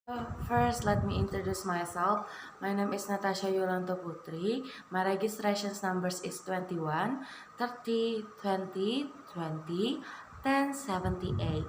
First, let me introduce myself. My name is Nathasya Yulianto Putri. My registration numbers is 21 30 20 20 10 78.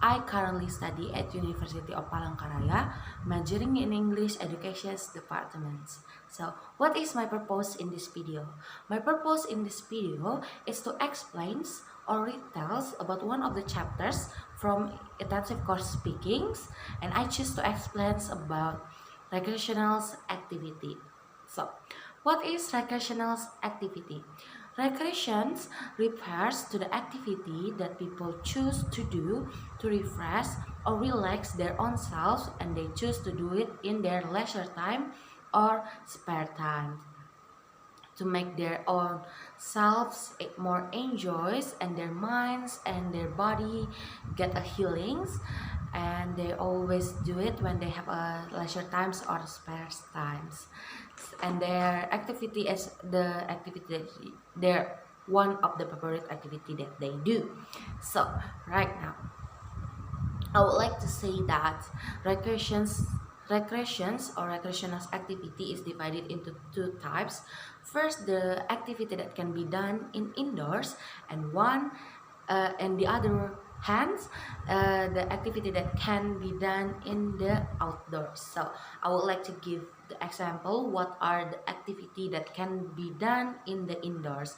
I currently study at University of Palangkaraya, majoring in English Education Departments. So, what is my purpose in this video? My purpose in this video is to explain or retells about one of the chapters from intensive course speakings, and I choose to explain about recreational activity. So, what is recreational activity? Recreations refers to the activity that people choose to do to refresh or relax their own selves, and they choose to do it in their leisure time or spare time to make their own selves more enjoys, and their minds and their body get a healings, and they always do it when they have a leisure times or spare times, and their activity is the activity that they're one of the favorite activity that they do. So right now I would like to say that recreations or recreational activity is divided into two types. First, the activity that can be done in indoors, and the other hand, the activity that can be done in the outdoors. So I would like to give the example what are the activity that can be done in the indoors.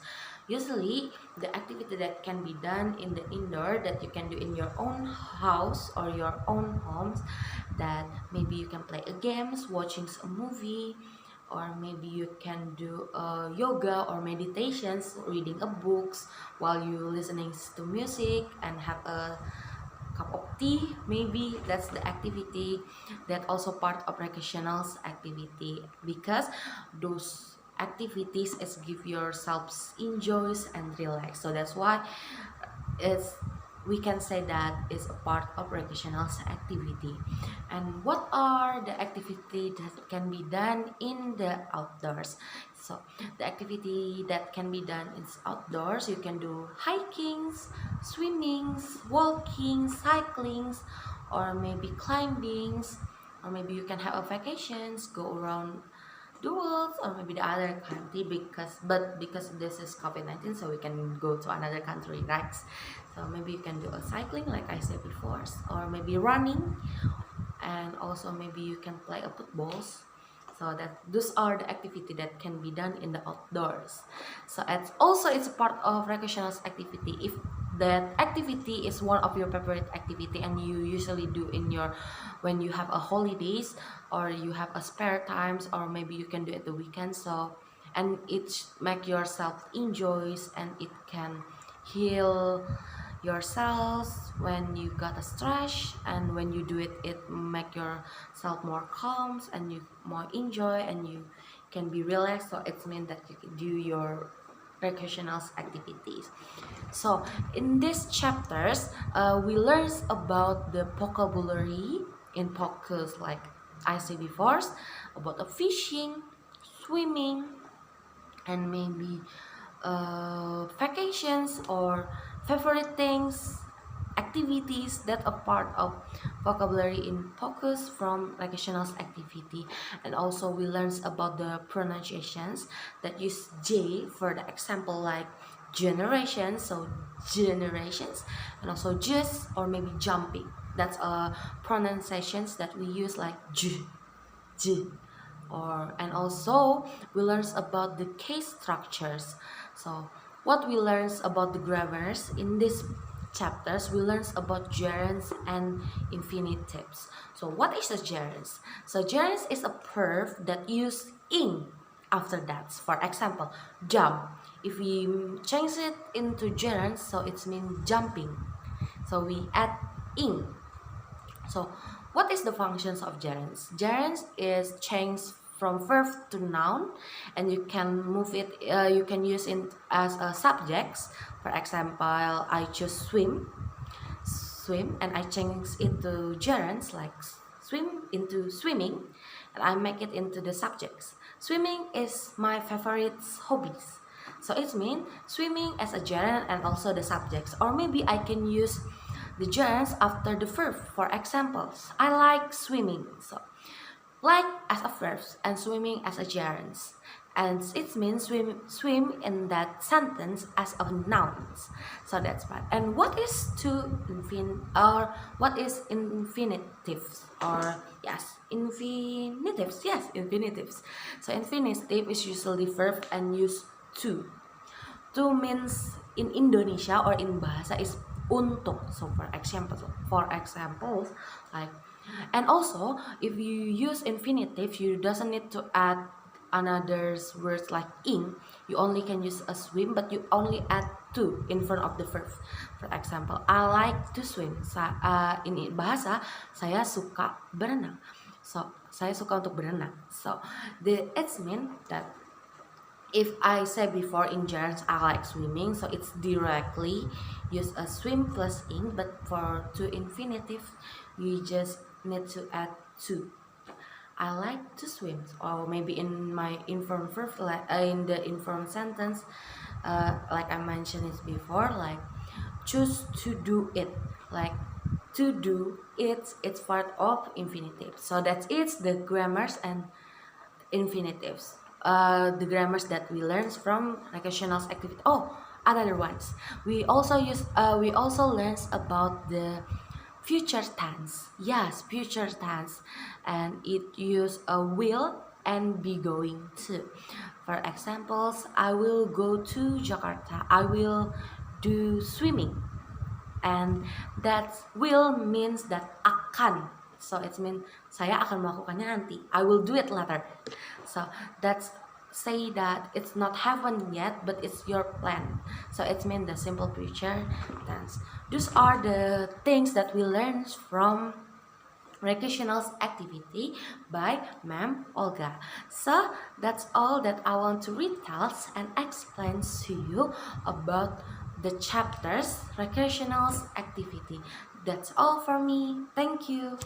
Usually, the activity that can be done in the indoor that you can do in your own house or your own homes, that maybe you can play a games, watching a movie, or maybe you can do yoga or meditations, reading a books while you listening to music and have a cup of tea. Maybe that's the activity that also part of recreational activity, because those activities is give yourselves enjoys and relax. So that's why it's we can say that is a part of recreational activity. And what are the activity that can be done in the outdoors? So the activity that can be done in outdoors, you can do hikings, swimmings, walking, cyclings, or maybe climbings, or maybe you can have a vacations, go around the world, or maybe the other country, because this is COVID-19, so we can go to another country, right? So maybe you can do a cycling like I said before, or maybe running, and also maybe you can play a footballs. So that those are the activity that can be done in the outdoors. So it's a part of recreational activity. If that activity is one of your favorite activity and you usually do in your when you have a holidays, or you have a spare times, or maybe you can do it the weekend. So and it make yourself enjoys, and it can heal yourselves when you got a stress, and when you do it, it make yourself more calm, and you more enjoy, and you can be relaxed. So it means that you can do your recreational activities. So in these chapters, we learn about the vocabulary in focus, like I said before, about the fishing, swimming, and maybe vacations or favorite things, activities that are part of vocabulary in focus from recreational activity. And also we learn about the pronunciations that use J for the example, like generation, so generations, and also just or maybe jumping. That's pronunciations that we use, like j, or and also we learn about the case structures. So what we learn about the grammars in these chapters, we learn about gerunds and infinitives. So what is a gerund? So gerund is a verb that use ing after that. For example, jump, if we change it into gerund, so it means jumping, so we add ing. So what is the functions of gerunds? Gerunds is change from verb to noun, and you can move it, you can use it as a subjects. For example, I choose swim, and I change it to gerunds, like swim into swimming, and I make it into the subjects. Swimming is my favorite hobbies. So it means swimming as a gerund and also the subjects. Or maybe I can use the gerunds after the verb. For examples, I like swimming. So like as a verb and swimming as a gerund, and it means swim in that sentence as a noun. So that's right. And what is what is infinitives, or yes, infinitives. So infinitive is usually verb and use to. To means in Indonesia or in bahasa is untuk. So for example, like, and also if you use infinitive, you doesn't need to add another words like ing. You only can use a swim, but you only add to in front of the verb. For example, I like to swim. In bahasa, saya suka berenang. So saya suka untuk berenang. So it's mean that if I say before in gerunds I like swimming, so it's directly use a swim plus ing, but for to infinitive you just need to add to. I like to swim, or maybe in my informed verb, like in the informed sentence, like I mentioned it before, like choose to do it, like to do it's part of infinitive. So that's it, the grammars and infinitives, the grammars that we learned from recreational activity. Oh, another ones, we also learn about the future tense. Yes, future tense, and it use a will and be going to. For examples, I will go to Jakarta, I will do swimming, and that will means that akan. So it means saya akan melakukannya nanti. I will do it later. So that's say that it's not happened yet, but it's your plan. So it means the simple future tense. Those are the things that we learn from recreational activity by Ma'am Olga. So that's all that I want to retell and explain to you about the chapters recreational activity. That's all for me. Thank you.